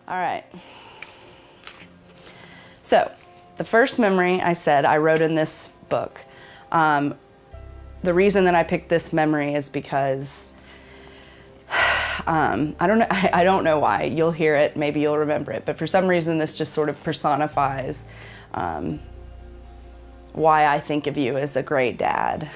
All right. So the first memory I said I wrote in this book. The reason that I picked this memory is because I don't know why. You'll hear it, maybe you'll remember it, but for some reason this just sort of personifies why I think of you as a great dad.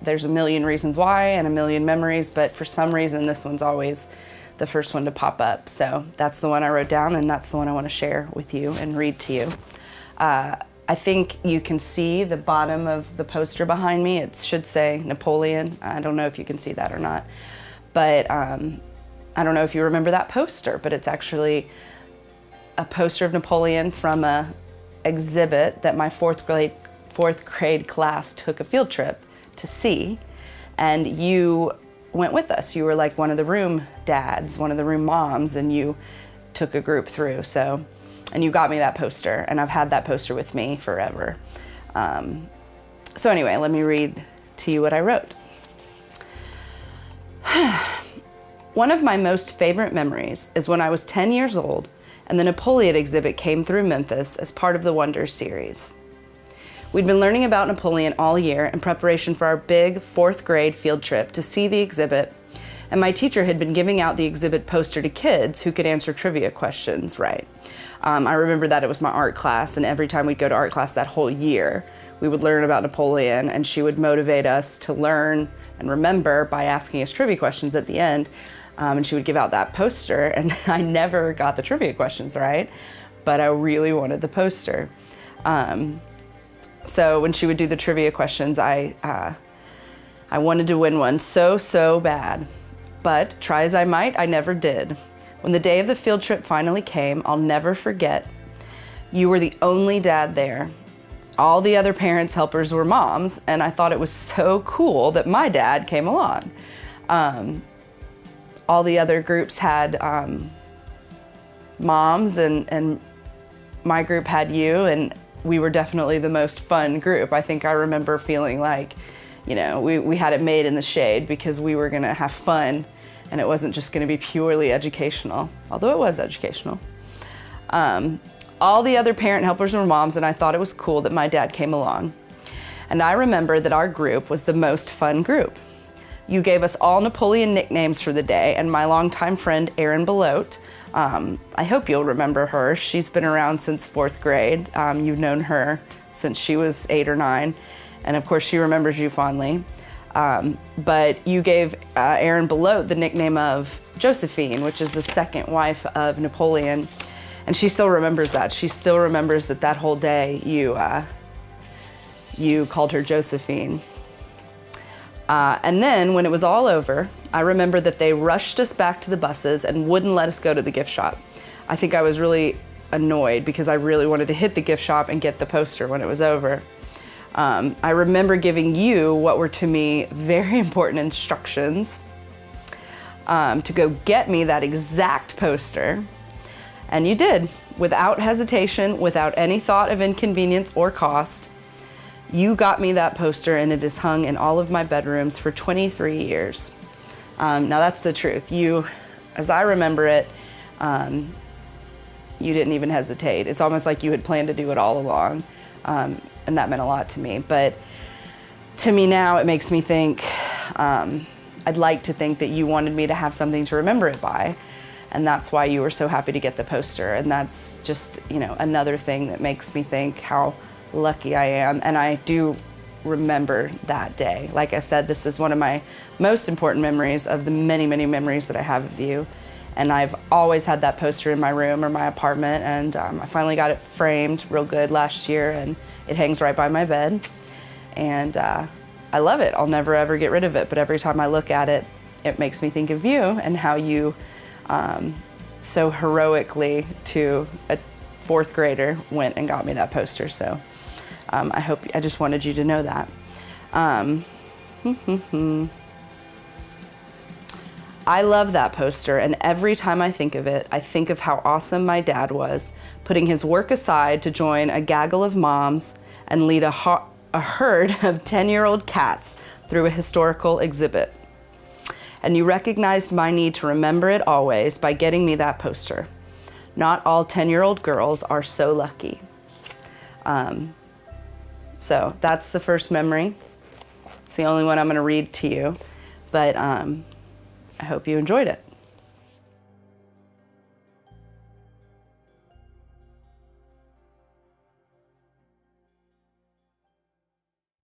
There's a million reasons why and a million memories, but for some reason this one's always the first one to pop up. So that's the one I wrote down, and that's the one I want to share with you and read to you. I think you can see the bottom of the poster behind me. It should say Napoleon. I don't know if you can see that or not, but I don't know if you remember that poster, but it's actually a poster of Napoleon from a exhibit that my fourth grade class took a field trip to see, and you went with us. You were like one of the room dads, one of the room moms, and you took a group through. So, and you got me that poster, and I've had that poster with me forever. So anyway, let me read to you what I wrote. One of my most favorite memories is when I was 10 years old and the Napoleon exhibit came through Memphis as part of the Wonders series. We'd been learning about Napoleon all year in preparation for our big fourth grade field trip to see the exhibit, and my teacher had been giving out the exhibit poster to kids who could answer trivia questions right. I remember that it was my art class, and every time we'd go to art class that whole year, we would learn about Napoleon, and she would motivate us to learn and remember by asking us trivia questions at the end. And she would give out that poster, and I never got the trivia questions right, but I really wanted the poster. So when she would do the trivia questions, I wanted to win one so bad. But try as I might, I never did. When the day of the field trip finally came, I'll never forget, you were the only dad there. All the other parents' helpers were moms, and I thought it was so cool that my dad came along. All the other groups had moms, and my group had you, and we were definitely the most fun group. I think I remember feeling like, you know, we had it made in the shade because we were gonna have fun, and it wasn't just gonna be purely educational, although it was educational. All the other parent helpers were moms, and I thought it was cool that my dad came along. And I remember that our group was the most fun group. You gave us all Napoleon nicknames for the day, and my longtime friend Erin Belote, I hope you'll remember her. She's been around since fourth grade. You've known her since she was 8 or 9, and of course she remembers you fondly. But you gave Erin Belote the nickname of Josephine, which is the second wife of Napoleon, and she still remembers that. She still remembers that whole day you called her Josephine. And then when it was all over, I remember that they rushed us back to the buses and wouldn't let us go to the gift shop. I think I was really annoyed because I really wanted to hit the gift shop and get the poster when it was over. I remember giving you what were to me very important instructions to go get me that exact poster. And you did, without hesitation, without any thought of inconvenience or cost. You got me that poster, and it is hung in all of my bedrooms for 23 years. Now that's the truth. You, as I remember it, you didn't even hesitate. It's almost like you had planned to do it all along, and that meant a lot to me. But to me now, it makes me think, I'd like to think that you wanted me to have something to remember it by, and that's why you were so happy to get the poster. And that's just, you know, another thing that makes me think how lucky I am, and I do remember that day. Like I said, this is one of my most important memories of the many memories that I have of you, and I've always had that poster in my room or my apartment, and I finally got it framed real good last year, and it hangs right by my bed, and I love it. I'll never ever get rid of it, but every time I look at it, it makes me think of you and how you so heroically to a fourth grader went and got me that poster. So I just wanted you to know that. I love that poster, and every time I think of it, I think of how awesome my dad was, putting his work aside to join a gaggle of moms and lead a herd of 10-year-old cats through a historical exhibit. And you recognized my need to remember it always by getting me that poster. Not all 10-year-old girls are so lucky. So that's the first memory. It's the only one I'm going to read to you, but I hope you enjoyed it.